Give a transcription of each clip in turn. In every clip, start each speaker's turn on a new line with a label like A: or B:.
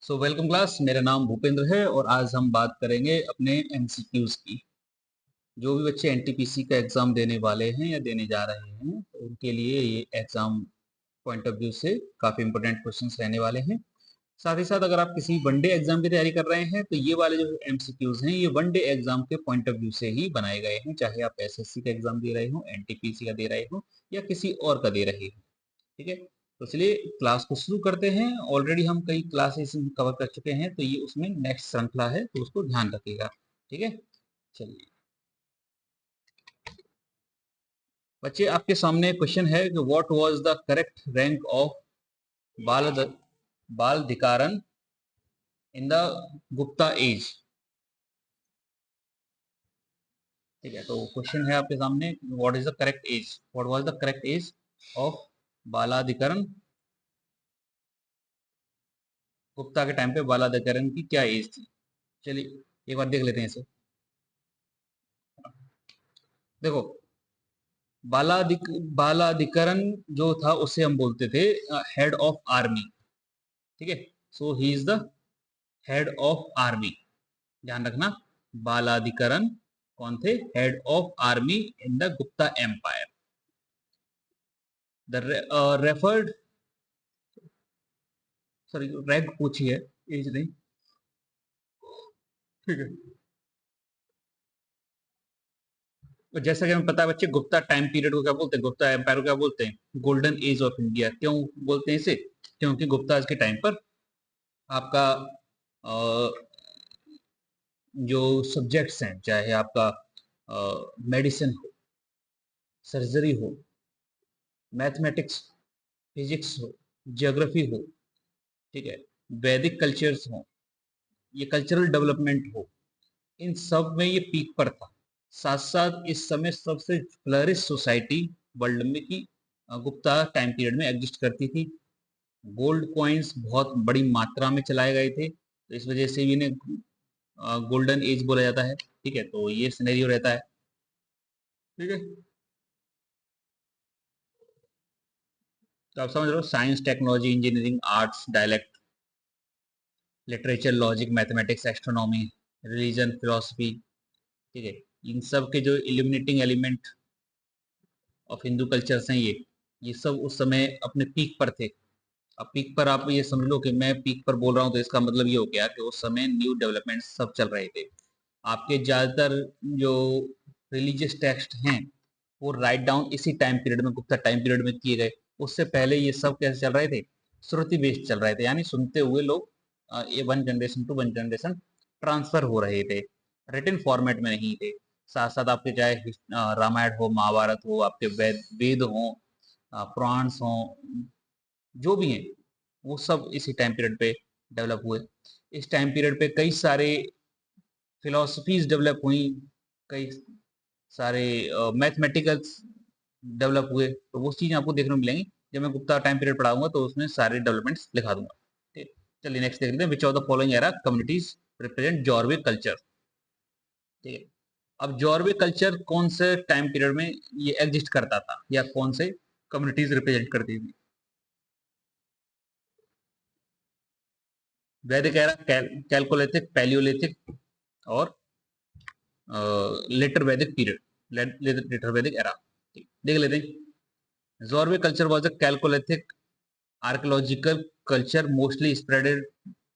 A: So welcome class. मेरा नाम भूपेंद्र है और आज हम बात करेंगे अपने एमसीक्यूज की। जो भी बच्चे एनटीपीसी का एग्जाम देने वाले हैं या देने जा रहे हैं तो उनके लिए ये एग्जाम पॉइंट ऑफ व्यू से काफी इंपॉर्टेंट क्वेश्चंस रहने वाले हैं। साथ ही साथ अगर आप किसी वनडे एग्जाम की तैयारी कर रहे हैं तो ये वाले जो एमसीक्यूज हैं ये वनडे एग्जाम के पॉइंट ऑफ व्यू से ही बनाए गए हैं, चाहे आप एसएससी का एग्जाम दे रहे हो, एनटीपीसी का दे रहे हो या किसी और का दे रहे हो। ठीक है, तो चलिए क्लास को शुरू करते हैं। ऑलरेडी हम कई क्लासेस कवर कर चुके हैं तो ये उसमें नेक्स्ट श्रृंखला है, तो उसको ध्यान रखिएगा। ठीक है, चलिए बच्चे, आपके सामने क्वेश्चन है कि what was the correct rank of बाल Baladhikarana in the Gupta age. ठीक है, तो क्वेश्चन है आपके सामने, what is the correct age, what was the correct age of Baladhikarana Gupta के टाइम पे बालाधिकरण की क्या एज थी। चलिए एक बार देख लेते हैं इसे। देखो, बालाधिकरण जो था उसे हम बोलते थे हेड ऑफ आर्मी। ठीक है, so he is the head of army. ध्यान रखना, बालाधिकरण कौन थे? Head of army in the Gupta empire. The referred, sorry rank पूछी है, एज नहीं। ठीक है, तो जैसा कि हमें पता है बच्चे, गुप्ता टाइम पीरियड को क्या बोलते हैं, गुप्ता एम्पायर को क्या बोलते हैं? Golden age of India. क्यों बोलते हैं इसे? क्योंकि गुप्ता के टाइम पर आपका जो सब्जेक्ट्स हैं, चाहे आपका मेडिसिन हो, सर्जरी हो, मैथमेटिक्स, फिजिक्स हो, ज्योग्राफी हो, ठीक है, वैदिक कल्चर्स हो, ये कल्चरल डेवलपमेंट हो, इन सब में ये पीक पर था। साथ साथ इस समय सबसे फ्लरिश सोसाइटी वर्ल्ड में की गुप्ता टाइम पीरियड में एग्जिस्ट करती थी। गोल्ड कॉइन्स बहुत बड़ी मात्रा में चलाए गए थे, तो इस वजह से भी इन्हें गोल्डन एज बोला जाता है। ठीक है, तो ये सिनेरियो रहता है। ठीक है, तो आप समझ रहे हो, science, technology, engineering, arts, dialect, literature, logic, mathematics, astronomy, religion, philosophy. ठीक है, इन सब के जो illuminating element of Hindu cultures हैं, ये सब उस समय अपने पीक पर थे। अब पीक पर आप ये समझ लो कि मैं पीक पर बोल रहा हूँ, तो इसका मतलब ये हो गया कि उस समय न्यू डेवलपमेंट सब चल रहे थे। आपके ज़्यादातर जो रिलीजियस टेक्स्ट हैं वो राइट डाउन इसी टाइम पीरियड में, गुप्ता टाइम पीरियड में किए गए। उससे पहले ये सब कैसे चल रहे थे? श्रुति बेस्ड चल रहे थे, यानी सुनते हुए लोग ये one generation to one generation transfer हो रहे थे, रिटन फॉर्मेट में नहीं थे। साथ साथ आपके चाहे रामायण हो, महाभारत हो, आपके वेद वेद हो, पुराण्स हो, जो भी हैं, वो सब इसी टाइम पीरियड पे डेवलप हुए। इस टाइम पीरियड पे कई सारे फिलोसफीज डेवलप हुई, कई सारे मैथमेटिकल्स डेवलप हुए। तो वो चीज़ आपको देखने को मिलेंगी जब मैं गुप्ता टाइम पीरियड पढ़ाऊंगा, तो उसमें सारे डेवलपमेंट्स लिखा दूंगा। ठीक, चलिए नेक्स्ट देख लेते हैं। विच of the following era communities represent Jorwe culture. ठीक है, अब जॉर्वे कल्चर कौन से टाइम पीरियड में ये एग्जिस्ट करता था या कौन से कम्युनिटीज रिप्रेजेंट करती थी? वैदिक एरा, कैलकोलिथिक, पैलियोलिथिक और later Vedic period, later Vedic era. देख लेते हैं। Jorwe culture was a chalcolithic archaeological culture mostly spreaded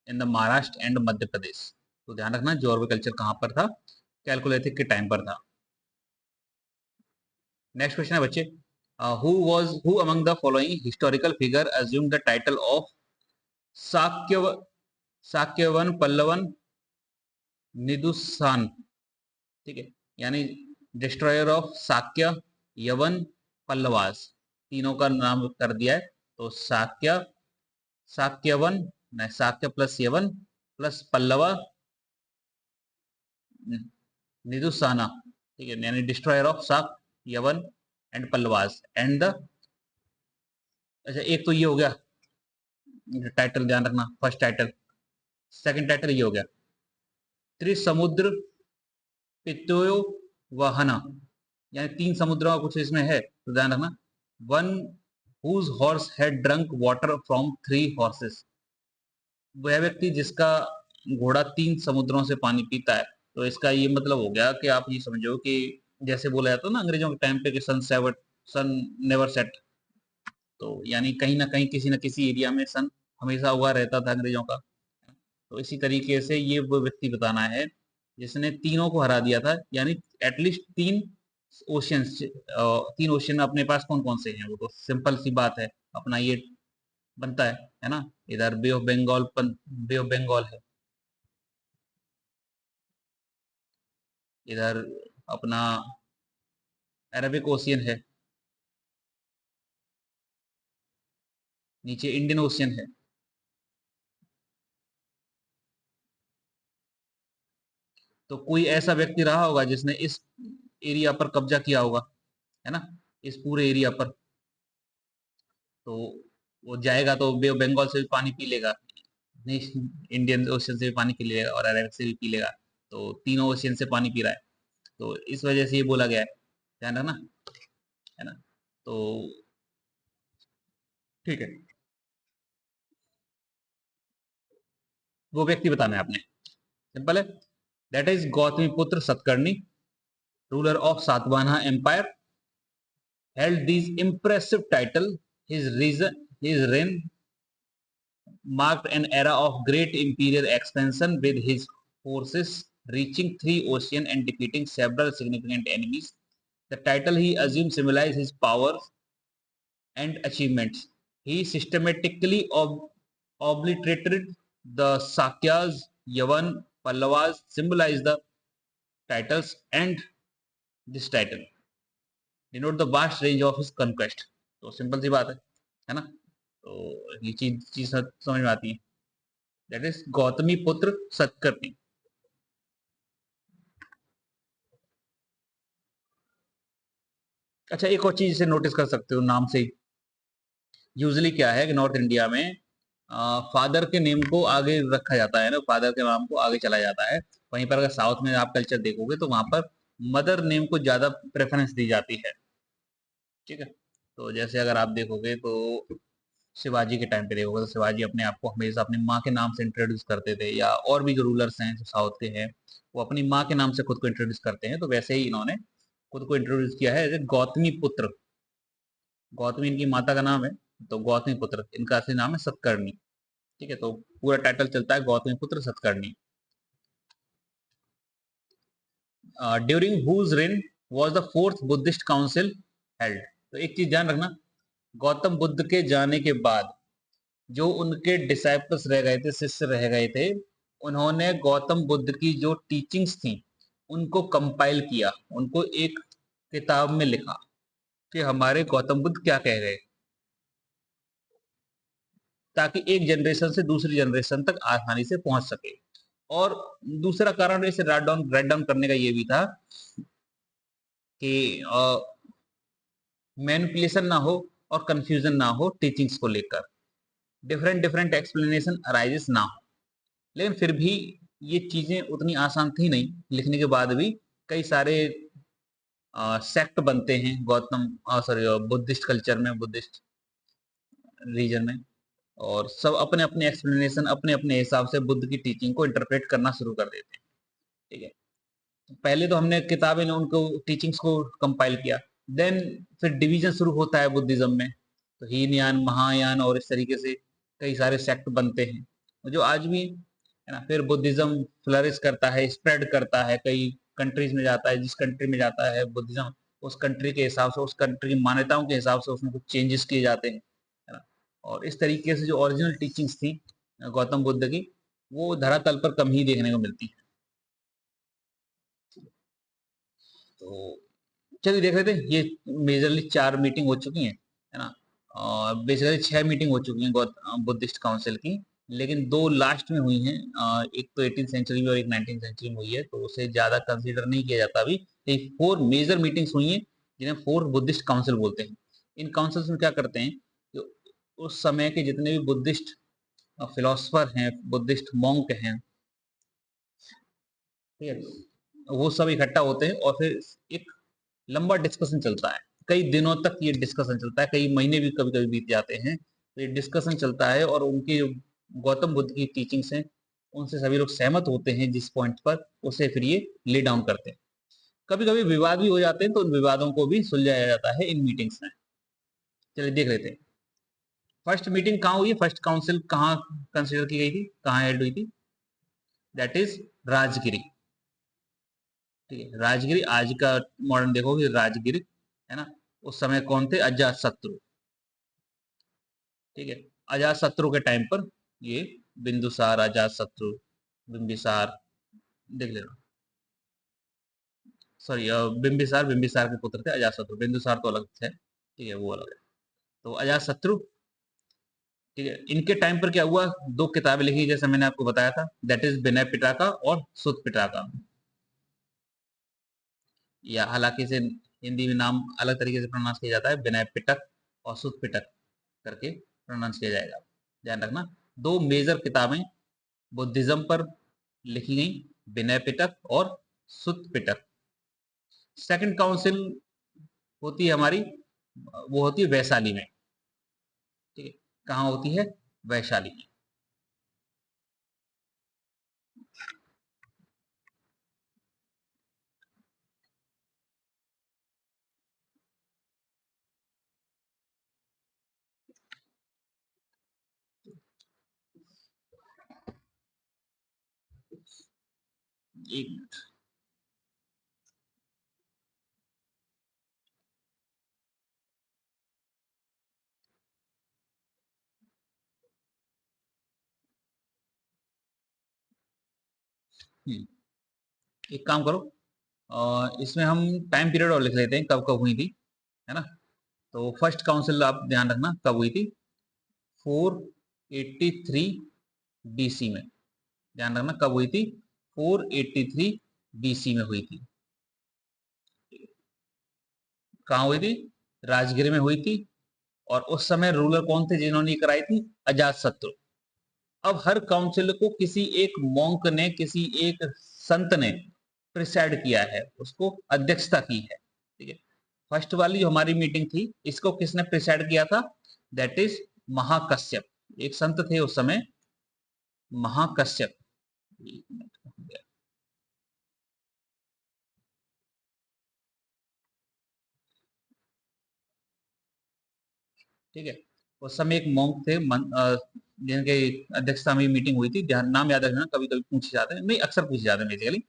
A: in the Maharashtra and Madhya Pradesh. तो ध्यान रखना, जॉर्वे कल्चर कहाँ पर था? कैलकोलिथिक के टाइम पर था। नेक्स्ट क्वेश्चन है बच्चे, who among the following historical figure assume the title of Shakya साक्यवन पल्लवन निदुसान। ठीक है, यानी डिस्ट्रॉयर ऑफ साक्य, यवन, पल्लवास, तीनों का नाम कर दिया है। तो साक्य, साक्यवन, नहीं, साक्य प्लस यवन प्लस पल्लवा निदुसाना। ठीक है, यानी डिस्ट्रॉयर ऑफ साक, यवन एंड पल्लवास एंड द, अच्छा एक तो ये हो गया टाइटल, ध्यान रखना, फर्स्ट टाइटल। सेकंड टाइटल ये हो गया त्रिसमुद्र पित्तोयो वहना, यानी तीन समुद्रों का कुछ इसमें है, तो ध्यान रखना। One whose horse had drunk water from three horses. वह व्यक्ति जिसका घोड़ा 3 समुद्रों से पानी पीता है। तो इसका ये मतलब हो गया कि आप ये समझो कि जैसे बोला जाता है ना अंग्रेजों के टाइम पे कि सन नेवर सेट। तो यानी कहीं न कहीं किसी न किसी एरिया में सन हमेशा हुआ रहता था अंग्रेजों का। तो इसी तरीके से ये वो व्यक्ति बताना है जिसने तीनों को हरा दिया था, यानी एटलीस्ट 3 ओशियंस 3 ओशियन अपने पास कौन-कौन से हैं? वो तो सिंपल सी बात है, अपना ये बनता है ना? इधर बे ऑफ बंगाल है, इधर अपना अरेबिक ओशियन है, नीचे इंडियन ओशियन है। तो कोई ऐसा व्यक्ति रहा होगा जिसने इस एरिया पर कब्जा किया होगा, है ना? इस पूरे एरिया पर। तो वो जाएगा तो बे ऑफ बंगाल से भी पानी पी लेगा, नहीं इंडियन ओशियन से भी पानी पी लेगा और अरेबिक से भी पी लेगा। तो तीनों ओशियन से पानी पी रहा है। तो इस वजह से ये बोला गया है, ध्यान रखना, है ना? तो ठीक है, वो व्यक्ति बताना है आपने, सिंपल है। That is Gautami Putra Satakarni, ruler of Satavahana empire, held these impressive title. His reign marked an era of great imperial expansion, with his forces reaching 3 oceans and defeating several significant enemies. The title he assumed symbolized his powers and achievements. He systematically obliterated the Sakyas, Yavan, Pallavas, symbolized the titles, and this title denote the vast range of his conquest. तो simple सी बात है ना? तो ये चीज चीज समझ में आती है। That is Gautami Putra Satakarni. अच्छा, एक और चीज इसे नोटिस कर सकते हो नाम से ही। यूजुअली क्या है कि नॉर्थ इंडिया में फादर के नेम को आगे रखा जाता है ना, फादर के नाम को आगे चला जाता है। वहीं पर अगर साउथ में आप कल्चर देखोगे तो वहां पर मदर नेम को ज्यादा प्रेफरेंस दी जाती है। ठीक है, तो जैसे अगर आप देखोगे तो शिवाजी के टाइम पे देखोगे तो शिवाजी अपने आप को हमेशा अपनी माँ के नाम से इंट्रोड्यूस करते थे, या और भी जो रूलर्स हैं जो साउथ के हैं वो अपनी माँ के नाम से खुद को इंट्रोड्यूस करते हैं। तो वैसे ही इन्होंने खुद को इंट्रोड्यूस किया है एज ए गौतमी पुत्र। गौतमी इनकी माता का नाम है, तो गौतमी पुत्र इनका असली नाम है सतकर्णी। ठीक है, तो पूरा टाइटल चलता है Gautami Putra Satakarni. During whose reign was the fourth Buddhist council held. तो एक चीज ध्यान रखना, गौतम बुद्ध के जाने के बाद जो उनके डिसाइपल्स रह गए थे, शिष्य रह गए थे, उन्होंने गौतम बुद्ध की जो टीचिंग्स थी उनको कंपाइल किया, उनको एक किताब में लिखा कि हमारे गौतम बुद्ध क्या कह गए, ताकि एक जनरेशन से दूसरी जनरेशन तक आसानी से पहुंच सके। और दूसरा कारण इसे राइट डाउन करने का ये भी था कि मैनिपुलेशन ना हो और कंफ्यूजन ना हो टीचिंग्स को लेकर, डिफरेंट डिफरेंट एक्सप्लेनेशन अराइजेस ना हो। लेकिन फिर भी ये चीजें उतनी आसान थी नहीं, लिखने के बाद भी कई सारे सेक्ट बनते हैं गौतम सॉरी बुद्धिस्ट कल्चर में, बुद्धिस्ट रीजन में, और सब अपने अपने एक्सप्लेनेशन अपने अपने हिसाब से बुद्ध की टीचिंग को इंटरप्रेट करना शुरू कर देते हैं। ठीक है, पहले तो हमने किताबें ने उनको टीचिंग्स को कंपाइल किया, देन फिर डिवीजन शुरू होता है बुद्धिज्म में। तो हीनयान, महायान और इस तरीके से कई सारे सेक्ट बनते हैं जो आज भी है ना। फिर बुद्धिज्म फ्लरिश करता है, स्प्रेड करता है, कई कंट्रीज में जाता है, जिस कंट्री में जाता है बुद्धिज्म उस कंट्री के हिसाब से, उस कंट्री की मान्यताओं के हिसाब से उसमें कुछ चेंजेस किए जाते हैं, है ना। और इस तरीके से जो ओरिजिनल टीचिंग्स थी गौतम बुद्ध की, वो धरातल पर कम ही देखने को मिलती है। तो चलिए देख लेते हैं, ये मेजरली 4 मीटिंग हो चुकी हैं, है ना। बेसिकली 6 मीटिंग हो चुकी हैं बुद्धिस्ट काउंसिल की, लेकिन 2 लास्ट में हुई हैं। एक तो 18th सेंचुरी में और एक 19th सेंचुरी में हुई है, तो उसे ज़्यादा कंसीडर नहीं किया जाता अभी। ये 4 मेजर मीटिंग्स हुई हैं जिन्हें 4 बुद्धिस्ट काउंसिल बोलते हैं। इन काउंसिल्स में क्या करते हैं कि उस समय के जितने भी बुद्धिस्ट फिलोसफर हैं, बुद्धिस्ट मॉन्क हैं, ठीक है, वो सब इकट्ठा होते हैं और फिर एक लंबा डिस्कशन चलता है। कई दिनों तक ये डिस्कशन चलता है, कई महीने भी कभी कभी बीत जाते हैं। तो ये डिस्कशन चलता है और उनकी जो गौतम बुद्ध की टीचिंग्स हैं, उनसे सभी लोग सहमत होते हैं जिस पॉइंट पर, उसे फिर ये ले डाउन करते हैं। कभी कभी विवाद भी हो जाते हैं, तो उन विवादों को भी सुलझाया जाता है इन मीटिंग्स में। चलिए देख लेते हैं। फर्स्ट मीटिंग कहाँ हुई है, फर्स्ट काउंसिल कहाँ कंसिडर की गई थी, कहाँ हेल्ड हुई थी? That is Rajagiri. ठीक है, राजगिरी आज का मॉडर्न देखोगे राजगिरी, है ना। उस समय कौन थे? अजात शत्रु। ठीक है, अजात शत्रु के टाइम पर ये बिंदुसार, अजात शत्रु, बिंबिसार, देख लेना। सॉरी, बिंबिसार, बिंबिसार के पुत्र थे, अजात शत्रु, बिंदुसार तो अलग थे। ठीक है, वो अलग है। तो अजात शत्रु, ठीक है, इनके टाइम पर क्या हुआ? दो किताबें लिखी जैसे मैंने आपको बताया था, दैट इज विनय पिटका और सुत पिटका। या हालांकि इसे हिंदी में नाम अलग तरीके से प्रोनाउंस किया जाता है, विनय पिटक और सुत पिटक करके प्रोनाउंस किया जाएगा, ध्यान रखना। दो मेजर किताबें बुद्धिज्म पर लिखी गई, विनय पिटक और सुत पिटक। सेकंड काउंसिल होती है हमारी, वो होती है वैशाली में। ठीक है, कहाँ होती है? वैशाली में। एक मिनट। एक काम करो, इसमें हम टाइम पीरियड और लिख लेते हैं, कब कब हुई थी, है ना। तो फर्स्ट काउंसिल आप ध्यान रखना कब हुई थी, 483 बीसी में। ध्यान रखना कब हुई थी, 483 बीसी में हुई थी। कहाँ हुई थी? राजगिर में हुई थी। और उस समय रूलर कौन थे जिन्होंने कराई थी? अजात शत्रु। अब हर काउंसिल को किसी एक मॉन्क ने, किसी एक संत ने प्रिसाइड किया है, उसको अध्यक्षता की है। ठीक है, फर्स्ट वाली जो हमारी मीटिंग थी, इसको किसने प्रिसाइड किया था? That is Mahakashyap. एक संत थे उस समय, महाकश्यप। ठीक है, उस समय एक मॉन्क थे जिनके अध्यक्षता में मीटिंग हुई थी, ध्यान नाम याद रखना, कभी कभी पूछे जाते हैं, नहीं अक्सर पूछे जाते हैं बेसिकली।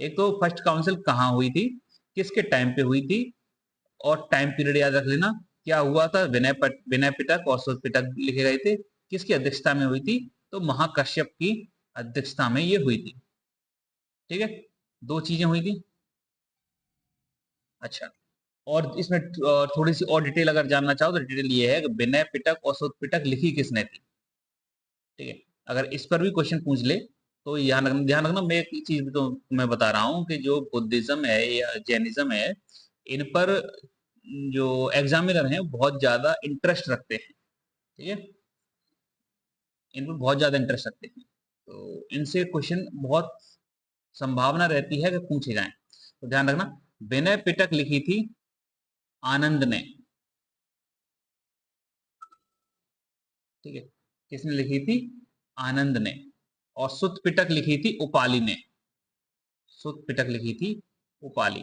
A: एक तो फर्स्ट काउंसिल कहाँ हुई थी, किसके टाइम पे हुई थी, और टाइम पीरियड याद रख लेना। क्या हुआ था? विनय पिटक और सुध पिटक लिखे गए थे। किसकी अध्यक्षता में हुई थी? तो महाकश्यप की अध्यक्षता में ये हुई थी। ठीक है, दो चीजें हुई थी। अच्छा, और इसमें थोड़ी सी और डिटेल अगर जानना चाहो तो डिटेल ये है कि विनय पिटक और सुध पिटक लिखी किसने थी। ठीक है, अगर इस पर भी क्वेश्चन पूछ ले तो ध्यान रखना, मैं एक चीज तो मैं बता रहा हूँ कि जो बुद्धिज्म है या जैनिज्म है, इन पर जो एग्जामिनर हैं बहुत ज्यादा इंटरेस्ट रखते हैं। ठीक है, इन पर बहुत ज्यादा इंटरेस्ट रखते हैं, तो इनसे क्वेश्चन बहुत संभावना रहती है कि पूछे जाएं। तो ध्यान रखना, विनय पिटक लिखी थी आनंद ने। ठीक है, किसने लिखी थी? आनंद ने। और सुत पिटक लिखी थी उपाली ने। सुत पिटक लिखी थी उपाली।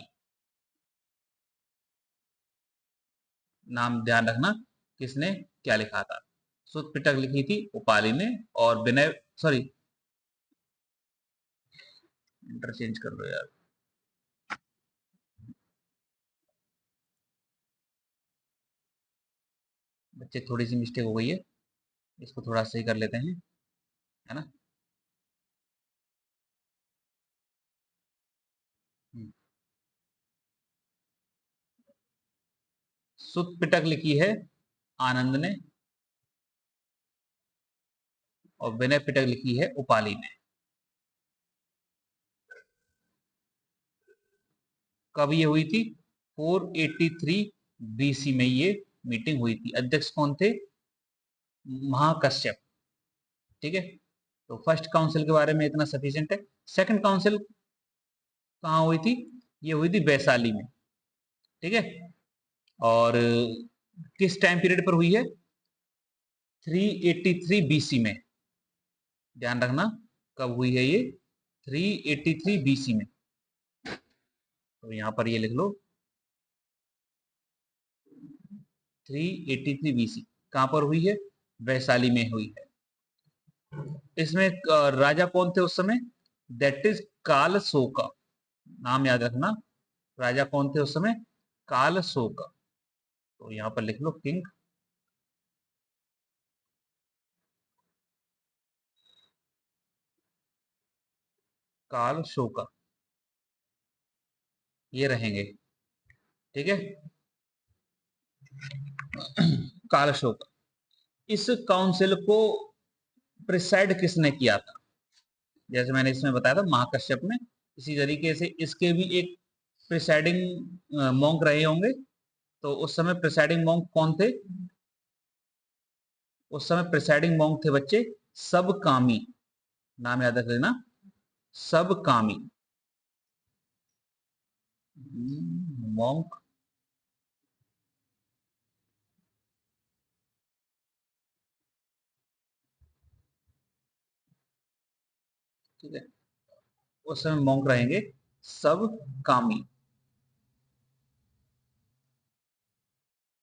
A: नाम ध्यान रखना, किसने क्या लिखा था। सुत पिटक लिखी थी उपाली ने, और विनय, सॉरी, इंटरचेंज कर लो यार, बच्चे थोड़ी सी मिस्टेक हो गई है, इसको थोड़ा सही कर लेते हैं, है ना। हम्म, सुत पिटक लिखी है आनंद ने, और विनय पिटक लिखी है उपाली ने। कब ये हुई थी? 483 बीसी में ये मीटिंग हुई थी। अध्यक्ष कौन थे? महाकश्यप। ठीक है, तो फर्स्ट काउंसिल के बारे में इतना सफिशिएंट है। सेकंड काउंसिल कहाँ हुई थी? ये हुई थी वैशाली में। ठीक है, और किस टाइम पीरियड पर हुई है? 383 बीसी में। ध्यान रखना कब हुई है ये, 383 बीसी में। तो यहां पर ये लिख लो 383 बीसी। कहां पर हुई है? वैशाली में हुई है। इसमें राजा कौन थे उस समय? दैट इज काल शोका। नाम याद रखना, राजा कौन थे उस समय? काल शोका। तो यहां पर लिख लो किंग काल शोका, ये रहेंगे। ठीक है। काल शोका। इस काउंसिल को प्रिसाइड किसने किया था? जैसे मैंने इसमें बताया था महाकश्यप ने, इसी तरीके से इसके भी एक प्रिसाइडिंग मॉन्क रहे होंगे। तो उस समय प्रिसाइडिंग मॉन्क कौन थे? उस समय प्रिसाइडिंग मॉन्क थे बच्चे सब कामी। नाम याद रख लेना, सब कामी मॉन्क। ठीक है, उस समय मॉन्क रहेंगे सब कामी।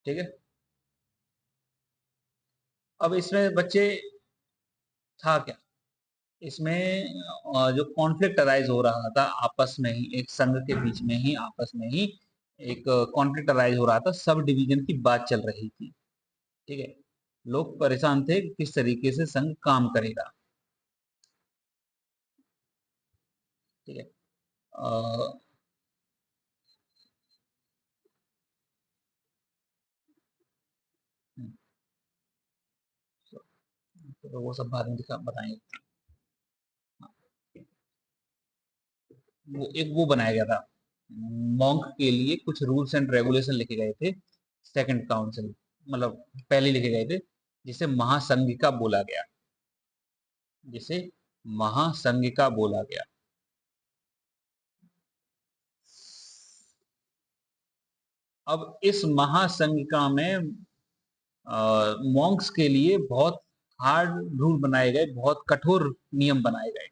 A: ठीक है। अब इसमें बच्चे था क्या? इसमें जो कॉन्फ्लिक्ट अराइज हो रहा था आपस में ही, एक संघ के बीच में ही, आपस में ही एक कॉन्फ्लिक्ट अराइज हो रहा था, सब डिवीजन की बात चल रही थी। ठीक है। लोग परेशान थे कि किस तरीके से संघ काम करेगा। ठीक है। तो वो सब बाद में दिखा बताएंगे। वो एक वो बनाया गया था, मॉन्क के लिए कुछ रूल्स एंड रेगुलेशन लिखे गए थे, सेकंड काउंसिल, मतलब पहले लिखे गए थे, जिसे महासंघिका बोला गया, जिसे महासंघिका बोला गया। अब इस महासंघिका में मॉन्क्स के लिए बहुत हार्ड रूल बनाए गए, बहुत कठोर नियम बनाए गए,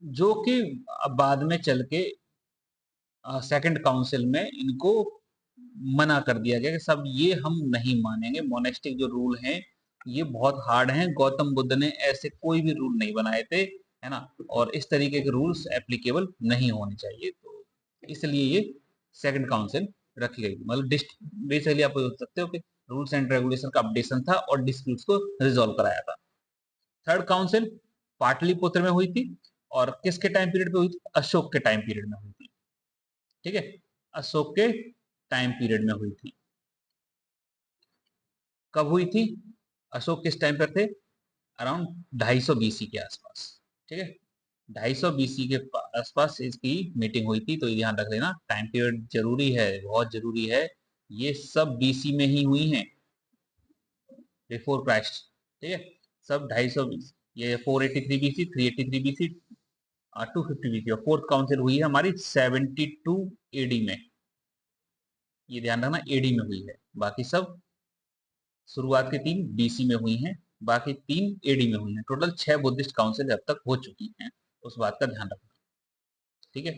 A: जो कि बाद में चल के सेकंड काउंसिल में इनको मना कर दिया गया कि सब ये हम नहीं मानेंगे, मोनेस्टिक जो रूल हैं ये बहुत हार्ड हैं, गौतम बुद्ध ने ऐसे कोई भी रूल नहीं बनाए थे, है ना, और इस तरीके के रूल्स एप्लीकेबल नहीं होने चाहिए। तो इसलिए ये सेकंड काउंसिल रखी गई, मतलब बेसिकली आप बोल सकते हो कि रूल्स एंड रेगुलेशन का अपडेशन था और डिस्प्यूट्स को रिजोल्व कराया था। थर्ड काउंसिल पाटलिपुत्र में हुई थी, और किसके टाइम पीरियड पे हुई थी? अशोक के टाइम पीरियड में हुई थी। ठीक है, अशोक के टाइम पीरियड में हुई थी। कब हुई थी? अशोक किस टाइम पर थे? अराउंड 250 बीसी के आसपास। ठीक है, 250 बीसी के आसपास इसकी मीटिंग हुई थी। तो ये ध्यान रख लेना, टाइम पीरियड जरूरी है, बहुत जरूरी है। ये सब बीसी में ही हुई हैं, बिफोर क्राइस्ट। ठीक है, सब 250 बीसी, ये 483 बीसी, 383 बीसी, 250 बीसी, और फोर्थ काउंसिल हुई है हमारी 72 एडी में। ये ध्यान रखना, एडी में हुई है। बाकी सब शुरुआत की 3 बीसी में हुई हैं, बाकी 3 एडी में हुई हैं। टोटल 6 बुद्धिस्ट काउंसिल अब तक हो चुकी हैं, उस बात का ध्यान रखना। ठीक है।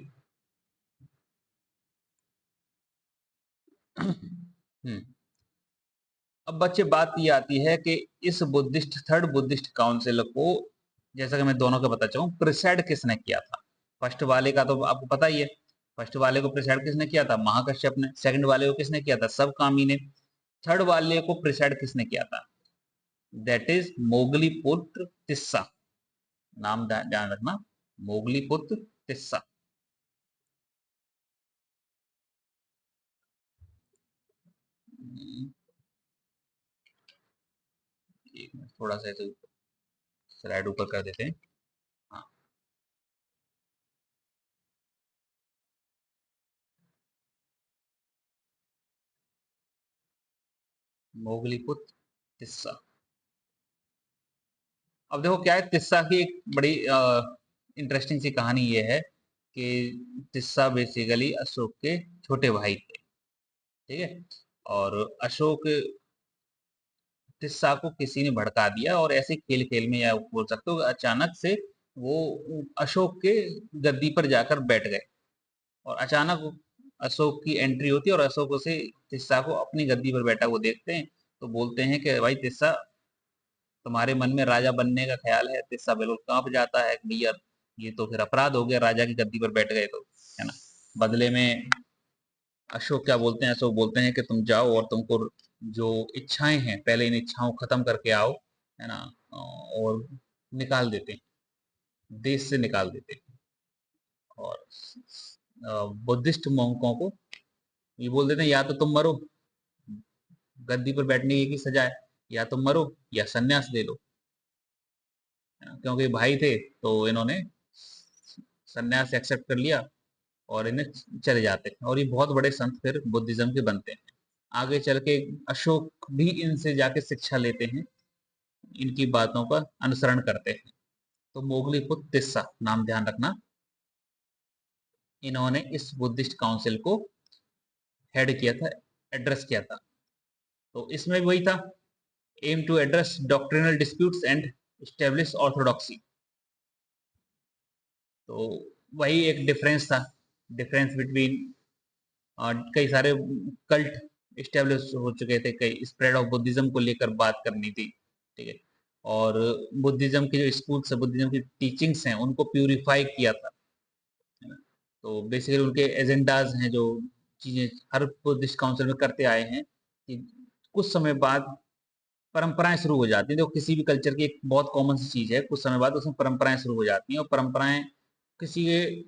A: अब बच्चे बात ये आती है कि इस बुद्धिस्ट, थर्ड बुद्धिस्ट काउंसिल को, जैसा कि मैं दोनों का बता चाहूँ, प्रिसाइड किसने किया था? फर्स्ट वाले का तो आपको पता ही है, फर्स्ट वाले को प्रिसाइड किसने किया था? महाकश्यप ने। सेकंड वाले को किसने किया था? सब कामी ने। थर्ड वाले को प्रिसाइड किसने किया था? दैट इज मोगली पुत्र तिस्सा। नाम ध्यान रखना, मोगली पुत्र तिस्सा। एक मिनट, थोड़ा सा इसे स्लाइड ऊपर कर देते हैं। हाँ, मोगली पुत्र तिस्सा। अब देखो क्या है, तिस्सा की एक बड़ी इंटरेस्टिंग सी कहानी ये है कि तिस्सा बेसिकली अशोक के छोटे भाई थे। ठीक है, और अशोक तिस्सा को किसी ने भड़का दिया और ऐसे खेल खेल में, या बोल सकते हो अचानक से वो अशोक के गद्दी पर जाकर बैठ गए, और अचानक अशोक की एंट्री होती है और अशोक उसे तिस्सा को अपनी गद्दी पर बैठा वो देखते हैं, तो बोलते हैं कि भाई तिस्सा, तुम्हारे मन में राजा बनने का ख्याल है? तिस्सा बिल्कुल कांप जाता है, भैया ये तो फिर अपराध हो गया, राजा की गद्दी पर बैठ गए तो, है ना। बदले में अशोक क्या बोलते हैं, अशोक बोलते हैं कि तुम जाओ और तुमको जो इच्छाएं हैं पहले इन इच्छाओं को खत्म करके आओ, है ना, और निकाल देते हैं, देश से निकाल देते हैं। और बुद्धिस्ट मॉन्कों को ये बोल देते हैं, या तो तुम मरो, गद्दी पर बैठने की सजा है, या तुम मरो या सन्यास ले लो, है ना? क्योंकि भाई थे तो इन्होंने सन्यास एक्सेप्ट कर लिया और इन्हें चले जाते हैं, और ये बहुत बड़े संत फिर बुद्धिज्म के बनते हैं। आगे चल के अशोक भी इनसे जाके शिक्षा लेते हैं, इनकी बातों का अनुसरण करते हैं। तो मोगली पुत्र तिस्सा, नाम ध्यान रखना, इन्होंने इस बुद्धिस्ट काउंसिल को हेड किया था, एड्रेस किया था। तो इसमें वही था, aim to address doctrinal disputes and establish orthodoxy. तो वही एक डिफरेंस था, डिफरेंस बिटवीन, कई सारे कल्ट इस्टेब्लिश हो चुके थे, कई स्प्रेड ऑफ बुद्धिज्म को लेकर बात करनी थी, ठीक है। और बुद्धिज्म के जो स्कूल्स है, बुद्धिज्म की टीचिंग्स हैं, उनको प्यूरिफाई किया था, है ना। तो बेसिकली उनके एजेंडाज हैं, जो चीजें हर बुद्धिस्ट काउंसिल में करते आए हैं, कि कुछ समय बाद परंपराएं शुरू हो जाती हैं। तो किसी भी कल्चर की एक बहुत कॉमन सी चीज है, कुछ समय बाद उसमें परंपराएं शुरू हो जाती हैं, और परंपराएं किसी के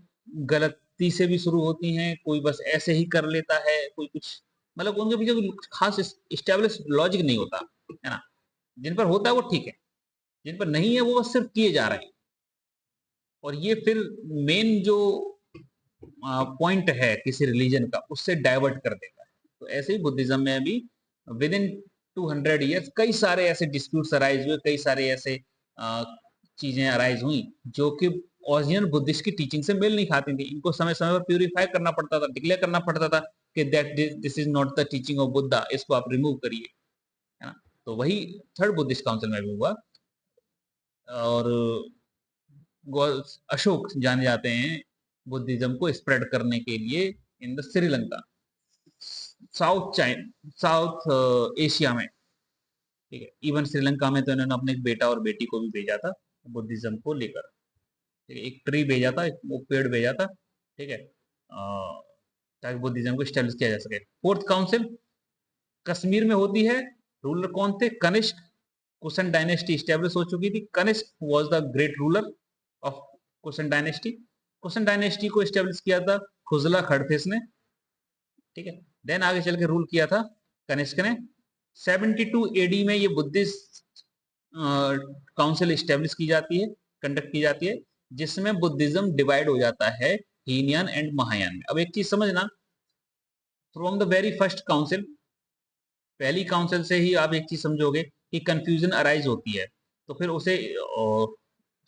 A: गलती से भी शुरू होती हैं, कोई बस ऐसे ही कर लेता है, कोई कुछ, मतलब उनके पीछे कोई खास इस्टेब्लिश लॉजिक नहीं होता, है ना। जिन पर होता है वो ठीक है, जिन पर नहीं है वो बस सिर्फ किए जा रहे हैं, और ये फिर मेन जो पॉइंट है किसी रिलीजन का, उससे डाइवर्ट कर देता है। तो ऐसे ही बुद्धिज्म में भी विद इन 200 ईयर्स कई सारे ऐसे डिस्प्यूट्स अराइज हुए, कई सारे ऐसे चीजें अराइज हुई जो कि ओरिजिनल बुद्धिस्ट की टीचिंग से मेल नहीं खाती थी। इनको समय समय पर प्यूरिफाई करना पड़ता था, डिक्लेयर करना पड़ता था कि that this is not the teaching of Buddha, इसको आप रिमूव करिए, है ना। तो वही थर्ड बुद्धिस्ट काउंसिल में भी हुआ, और अशोक जाने जाते हैं बुद्धिज्म को स्प्रेड करने के लिए in the Sri Lanka, south Asia में, ठीक है। इवन श्रीलंका में तो इन्होंने अपने एक बेटा और बेटी को भी भेजा था बुद्धिज्म को लेकर, ठीक है। एक ट्री भेजा था, वो पेड़ भेजा था, ठीक है, ताकि बुद्धिज्म को स्टेब्लिश किया जा सके। फोर्थ काउंसिल कश्मीर में होती है, रूलर कौन थे? कनिष्क। कुशन डायनेस्टी स्टेब्लिश हो चुकी थी, Kanishka was the great ruler of Kushan dynasty. Kushan dynasty को स्टेब्लिश किया था खुजला खड़फिस ने, ठीक है। देन आगे चल के रूल किया था कनिष्क ने। 72 एडी में ये बुद्धिस्ट काउंसिल स्टेब्लिश की जाती है, कंडक्ट की जाती है, जिसमें बुद्धिज्म डिवाइड हो जाता है हीनयान एंड महायान में। अब एक चीज समझना, from the very first council, पहली काउंसिल से ही आप एक चीज समझोगे कि कंफ्यूजन अराइज होती है, तो फिर उसे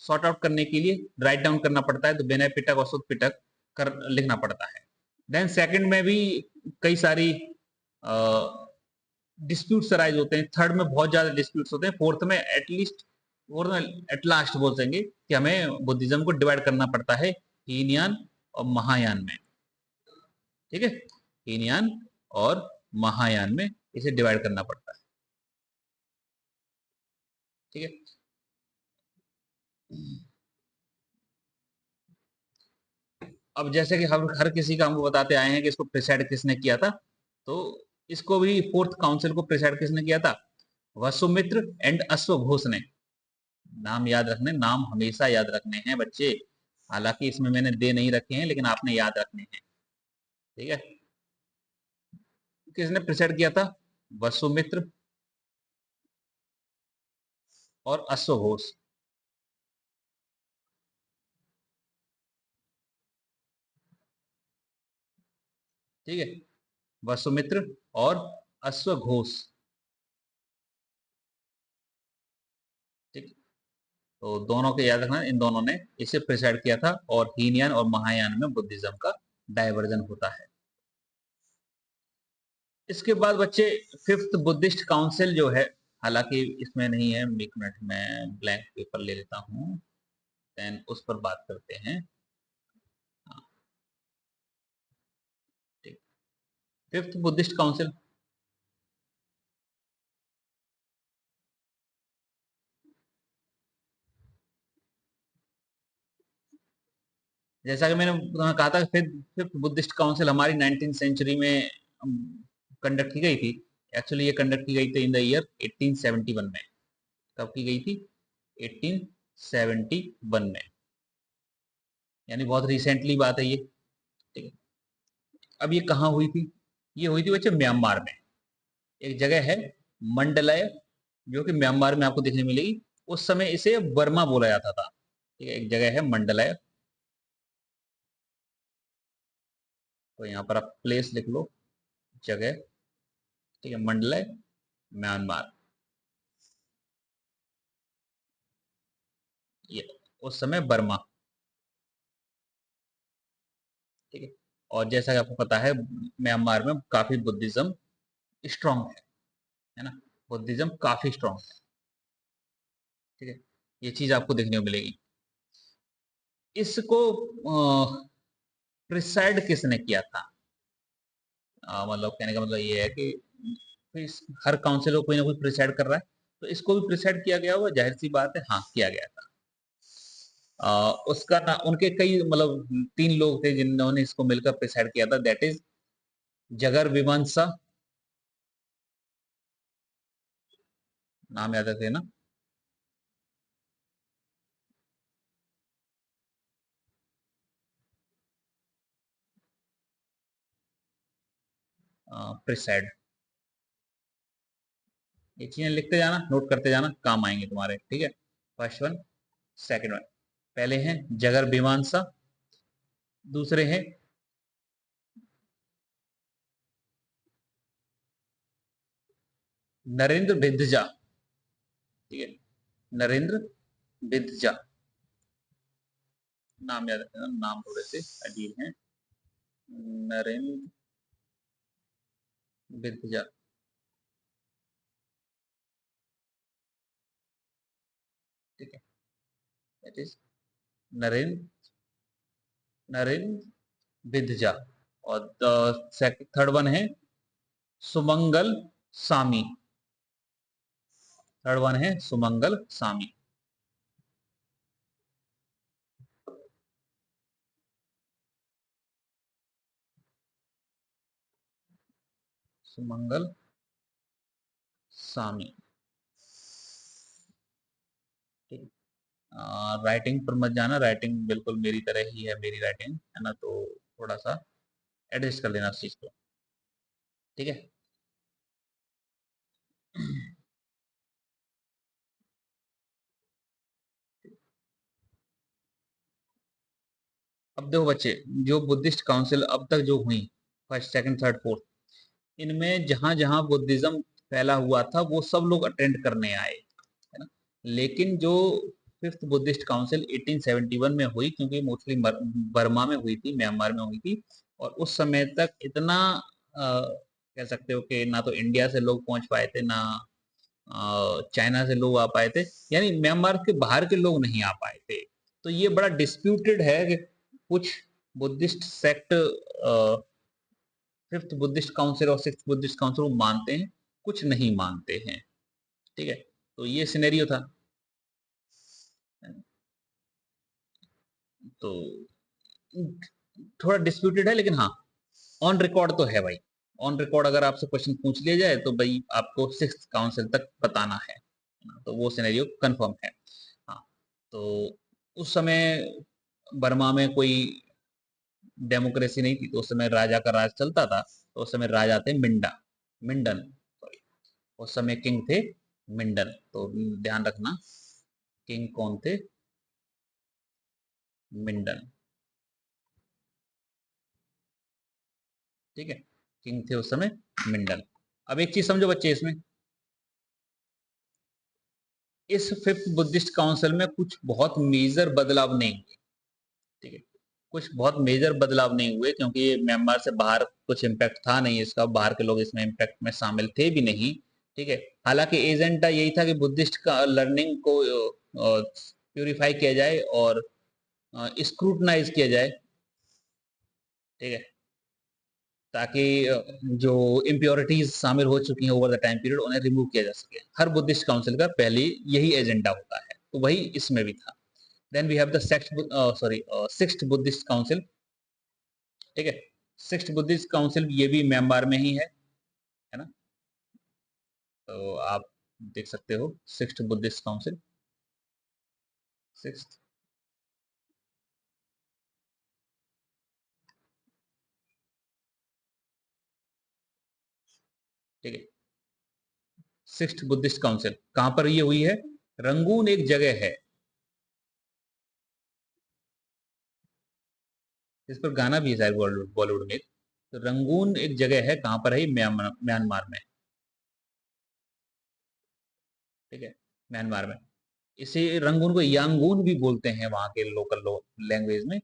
A: सॉर्ट आउट करने के लिए राइट डाउन करना पड़ता है, तो विनय पिटक और सुध पिटक कर लिखना पड़ता है। देन सेकंड में भी कई सारी डिस्प्यूट्स अराइज होते हैं, थर्ड में बहुत ज्यादा डिस्प्यूट्स होते हैं, फोर्थ में एटलीस्ट, फोर्थ में एट लास्ट बोल सकेंगे कि हमें बुद्धिज्म को डिवाइड करना पड़ता है हीनयान और महायान में, ठीक है। हीनयान और महायान में इसे डिवाइड करना पड़ता है, ठीक है। अब जैसे कि हम हर किसी का हमको बताते आए हैं कि इसको प्रिसाइड किसने किया था, तो इसको भी फोर्थ काउंसिल को प्रिसाइड किसने किया था? वसुमित्र एंड अश्वघोष ने। नाम याद रखने, नाम हमेशा याद रखने हैं बच्चे, हालांकि इसमें मैंने दे नहीं रखे हैं, लेकिन आपने याद रखने हैं, ठीक है। किसने प्रिसाइड किया था? वसुमित्र और अश्वघोष, ठीक है। वसुमित्र और अश्वघोष, ठीक। तो दोनों के याद रखना, इन दोनों ने इसे प्रिसाइड किया था, और हीनयान और महायान में बुद्धिज्म का डाइवर्जन होता है। इसके बाद बच्चे फिफ्थ बुद्धिस्ट काउंसिल जो है हालांकि इसमें नहीं है, एक मिनट में ब्लैंक पेपर ले लेता हूँ, देन उस पर बात करते हैं। हाँ, ठीक। फिफ्थ बुद्धिस्ट काउंसिल, जैसा कि मैंने कहा था, फिफ्थ फिफ्थ बुद्धिस्ट काउंसिल हमारी 19th सेंचुरी में कंडक्ट की गई थी। एक्चुअली ये कंडक्ट की गई थी इन द ईयर 1871 में। कब की गई थी? 1871 में, यानी बहुत रिसेंटली बात है ये। ठीक है। अब ये कहाँ हुई थी? ये हुई थी बच्चे म्यांमार में। एक जगह है मंडलय, जो कि म्यांमार में आपको देखने मिलेगी। उस समय इसे बर्मा बोला जाता था। ठीक है, एक जगह है मंडलय, तो यहाँ पर आप प्लेस लिख लो, जगह। ठीक है, मंडलय, म्यांमार। ये उस समय बर्मा। ठीक है। और जैसा कि आपको पता है, म्यांमार में काफी बुद्धिज्म स्ट्रांग है ना? बुद्धिज्म काफी स्ट्रांग है। ठीक है, ये चीज आपको देखने को मिलेगी। इसको प्रिसाइड किसने किया था? मतलब कहने का मतलब ये है कि हर काउंसिल को कोई ना कोई प्रिसाइड कर रहा है, तो इसको भी प्रिसाइड किया गया होगा, जाहिर सी बात है। हाँ, किया गया था। उसका ना, उनके कई मतलब 3 लोग थे जिन्होंने इसको मिलकर प्रिसाइड किया था, दैट इज जगर विमंसा। नाम याद है ना? प्रिसाइड। ये चीजें लिखते जाना, नोट करते जाना, काम आएंगे तुम्हारे। ठीक है, फर्स्ट वन, सेकंड वन। पहले हैं जगर मीमांसा, दूसरे हैं नरेंद्र बिंदजा। ठीक है, नरेंद्र बिंदजा। नाम याद रखना, नाम थोड़े से अजीब हैं। नरेंद्र बिंदजा। ठीक है, दैट इज नरेंद्र नरेंद्र बिंदजा। और थर्ड वन है सुमंगल सामी। थर्ड वन है सुमंगल सामी। सुमंगल सामी। ठीक है, राइटिंग पर मत जाना, राइटिंग बिल्कुल मेरी तरह ही है, मेरी राइटिंग है ना, तो थोड़ा सा एडजस्ट कर लेना उस चीज को। ठीक है। अब देखो बच्चे, जो बुद्धिस्ट काउंसिल अब तक जो हुई, फर्स्ट सेकंड थर्ड फोर्थ, इनमें जहां जहां बुद्धिज्म फैला हुआ था वो सब लोग अटेंड करने आए, है ना? लेकिन जो फिफ्थ बुद्धिस्ट काउंसिल 1871 में हुई, क्योंकि मोस्टली बर्मा में हुई थी, म्यांमार में हुई थी, और उस समय तक इतना कह सकते हो कि ना तो इंडिया से लोग पहुंच पाए थे, ना चाइना से लोग आ पाए थे, यानी म्यांमार के बाहर के लोग नहीं आ पाए थे। तो ये बड़ा डिस्प्यूटेड है कि कुछ Buddhist sect fifth Buddhist council और सिक्स्थ बुद्धिस्ट काउंसिल को मानते हैं, कुछ नहीं मानते हैं। ठीक है, तो ये सिनेरियो था। तो थोड़ा डिस्प्यूटेड है, लेकिन हाँ, ऑन रिकॉर्ड तो है भाई। ऑन रिकॉर्ड अगर आपसे क्वेश्चन पूछ लिया जाए तो भाई आपको सिक्स काउंसिल तक बताना है ना, तो वो सिनेरियो कंफर्म है। हाँ, तो उस समय बर्मा में कोई डेमोक्रेसी नहीं थी, तो उस समय राजा का राज चलता था। तो उस समय राजा थे मिंडन, सॉरी, उस समय किंग थे मिंडन। तो ध्यान रखना, किंग कौन थे? मिंडन। ठीक है, किंग थे उस समय मिंडन। अब एक चीज समझो बच्चे, इसमें इस फिफ्थ बुद्धिस्ट काउंसिल में कुछ बहुत मेजर बदलाव नहीं हुए। ठीक है, कुछ बहुत मेजर बदलाव नहीं हुए, क्योंकि ये म्यांमार से बाहर कुछ इम्पैक्ट था नहीं इसका, बाहर के लोग इसमें इम्पैक्ट में शामिल थे भी नहीं। ठीक है। हालांकि एजेंडा यही था कि बुद्धिस्ट का लर्निंग को प्यूरिफाई किया जाए और स्क्रूटनाइज किया जाए, ठीक है, ताकि जो इम्प्योरिटीज शामिल हो चुकी हैं ओवर द टाइम पीरियड उन्हें रिमूव किया जा सके। हर बुद्धिस्ट काउंसिल का पहले यही एजेंडा होता है, तो वही इसमें भी था। Then we have the sixth Buddhist council, ठीक है। सिक्स्थ बुद्धिस्ट काउंसिल ये भी म्यांमार में ही है ना। तो आप देख सकते हो सिक्स्थ बुद्धिस्ट काउंसिल, सिक्स्थ, ठीक है। सिक्स्थ बुद्धिस्ट काउंसिल कहां पर ये हुई है? रंगून एक जगह है, इस पर गाना भी है शायद बॉलीवुड में। तो रंगून एक जगह है, कहां पर है? म्यांमार में, ठीक है, म्यांमार में। इसे रंगून को यांगून भी बोलते हैं वहां के लोकल लैंग्वेज में,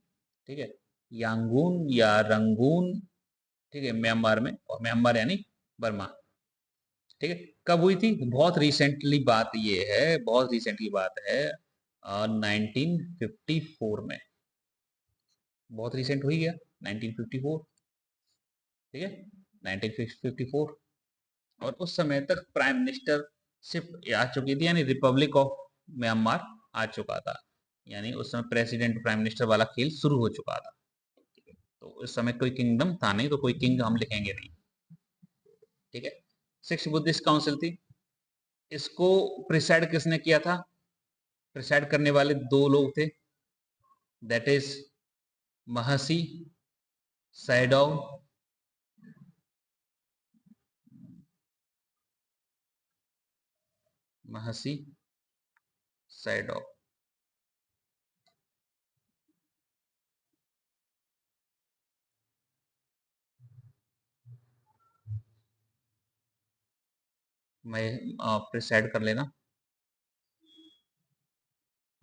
A: ठीक है, यांगून या रंगून, ठीक है, म्यांमार में। और म्यांमार यानी बर्मा, ठीक है। कब हुई थी? बहुत रिसेंटली बात ये है, बहुत रिसेंटली बात है, 1954 में। बहुत रिसेंट हुई गया 1954, ठीक है, 1954। और उस समय तक प्राइम मिनिस्टरशिप आ चुकी थी, यानी रिपब्लिक ऑफ म्यांमार आ चुका था, यानी उस समय प्रेसिडेंट प्राइम मिनिस्टर वाला खेल शुरू हो चुका था। तो उस समय कोई किंगडम था नहीं, तो कोई किंग हम लिखेंगे नहीं, ठीक है। सिक्स बुद्धिस्ट काउंसिल थी, इसको प्रिसाइड किसने किया था? प्रिसाइड करने वाले दो लोग थे, दैट इज महर्षि सैडोव, महर्षि सैडोव। मैं प्रिसाइड कर लेना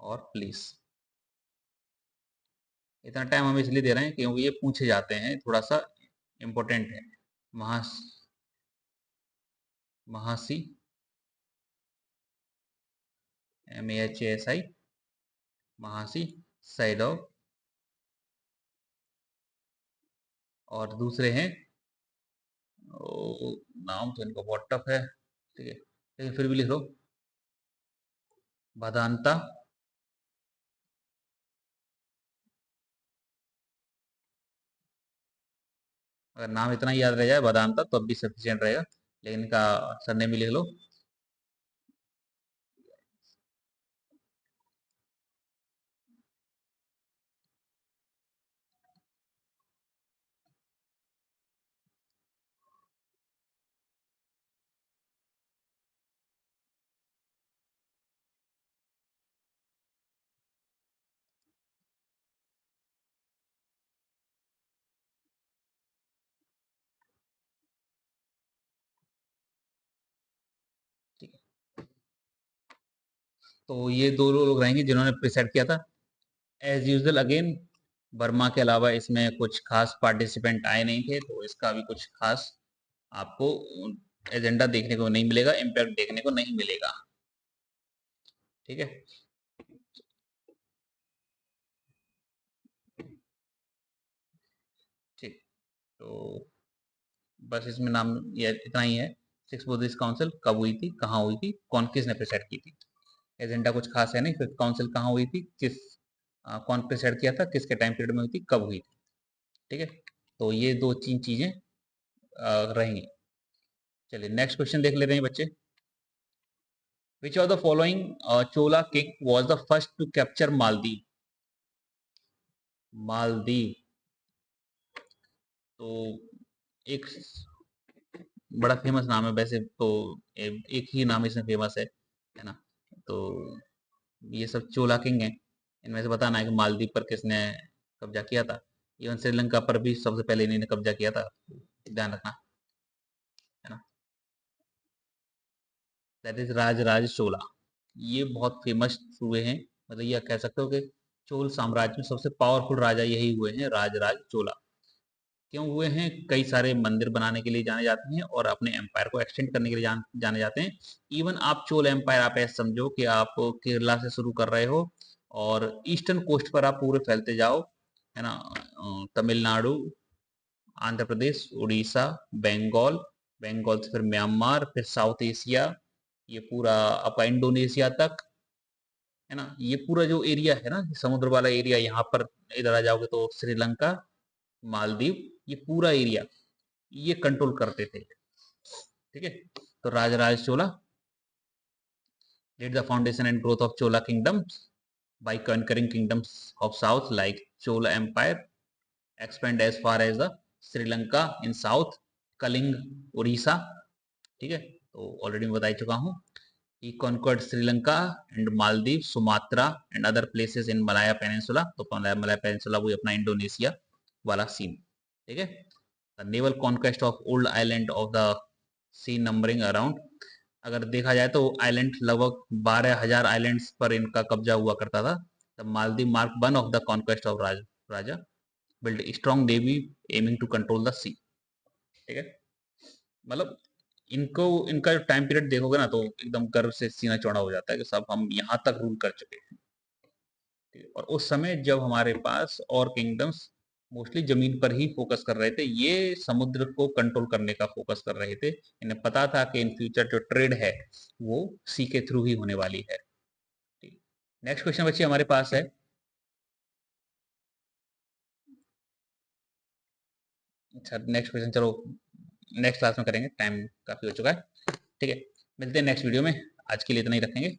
A: और प्लीज। इतना टाइम हम इसलिए दे रहे हैं क्योंकि ये पूछे जाते हैं, थोड़ा सा इम्पोर्टेंट है। महास महासी, MAHASI, महासी सैदव। और दूसरे हैं, नाम तो इनका बहुत टफ है, ठीक है, लेकिन फिर भी लिख लो, भदांता। अगर नाम इतना ही याद रह जाए भदांता तो अब भी सफिशियंट रहेगा, लेकिन इनका सरनेम भी लिख लो। ठीक है, तो ये दो लोग रहेंगे जिन्होंने प्रिसाइड किया था। एज यूजल अगेन, वर्मा के अलावा इसमें कुछ खास पार्टिसिपेंट आए नहीं थे, तो इसका भी कुछ खास आपको एजेंडा देखने को नहीं मिलेगा, इम्पैक्ट देखने को नहीं मिलेगा, ठीक है। ठीक, तो बस इसमें नाम ये इतना ही है। सिक्स बुद्धिस्ट काउंसिल कब हुई थी, कहाँ हुई थी, कौन किसने प्रिसाइड की थी? एजेंडा कुछ खास है नहीं, फिफ्थ काउंसिल कहाँ हुई थी, कौन प्रिसाइड किया था, किसके टाइम पीरियड में हुई थी, कब हुई थी, ठीक है। तो ये दो तीन चीजें रहेंगी। चलिए नेक्स्ट क्वेश्चन देख ले रहे हैं बच्चे। Which of the following Chola king was the first to capture Maldives? Maldives, तो एक बड़ा फेमस नाम है वैसे तो, एक ही नाम इसमें फेमस है ना। तो ये सब चोला किंग है, इनमें से बताना है कि मालदीव पर किसने कब्जा किया था। इवन श्रीलंका पर भी सबसे पहले इन्हीं ने कब्जा किया था, ध्यान रखना, है ना। दैट इज राज चोला। ये बहुत फेमस हुए हैं, मतलब ये कह सकते हो कि चोल साम्राज्य में सबसे पावरफुल राजा यही हुए हैं, राज चोला। क्यों हुए हैं? कई सारे मंदिर बनाने के लिए जाने जाते हैं और अपने एम्पायर को एक्सटेंड करने के लिए जाने जाते हैं। इवन आप चोल एम्पायर, आप ऐसे समझो कि आप केरला से शुरू कर रहे हो और ईस्टर्न कोस्ट पर आप पूरे फैलते जाओ, है ना, तमिलनाडु, आंध्र प्रदेश, उड़ीसा, बंगाल, बंगाल से फिर म्यांमार, फिर साउथ एशिया, ये पूरा अपा इंडोनेशिया तक, है ना, ये पूरा जो एरिया है ना, समुद्र वाला एरिया, यहाँ पर इधर आ जाओगे तो श्रीलंका, मालदीव, ये पूरा एरिया ये कंट्रोल करते थे। ठीक है, तो राजराज चोला laid the foundation and growth of Chola kingdoms by conquering kingdoms of south like Chola empire, expand as far as the Sri Lanka in south, Kalinga Orissa. ठीक है, तो ऑलरेडी मैं बता ही चुका हूँ। He conquered Sri Lanka and Maldives, Sumatra and other places in Malaya Peninsula। तो Malaya Peninsula वो अपना इंडोनेशिया वाला सीन। ठीक है, the naval conquest of old island of the sea numbering around, अगर देखा जाए तो आइलैंड लगभग 12,000 आइलैंड्स पर इनका कब्जा हुआ करता था। The Maldives mark one of the conquest of Raja build strong navy aiming to control the sea. ठीक है, मतलब इनको, इनका जो टाइम पीरियड देखोगे ना तो एकदम गर्व से सीना चौड़ा हो जाता है कि सब हम यहाँ तक रूल कर चुके हैं। और उस समय जब हमारे पास और किंगडम्स मोस्टली जमीन पर ही फोकस कर रहे थे, ये समुद्र को कंट्रोल करने का फोकस कर रहे थे। इन्हें पता था कि इन फ्यूचर जो ट्रेड है वो सी के थ्रू ही होने वाली है। नेक्स्ट क्वेश्चन बच्चे हमारे पास है, अच्छा नेक्स्ट क्वेश्चन चलो नेक्स्ट क्लास में करेंगे, टाइम काफी हो चुका है। ठीक है, मिलते हैं नेक्स्ट वीडियो में, आज के लिए इतना ही रखेंगे।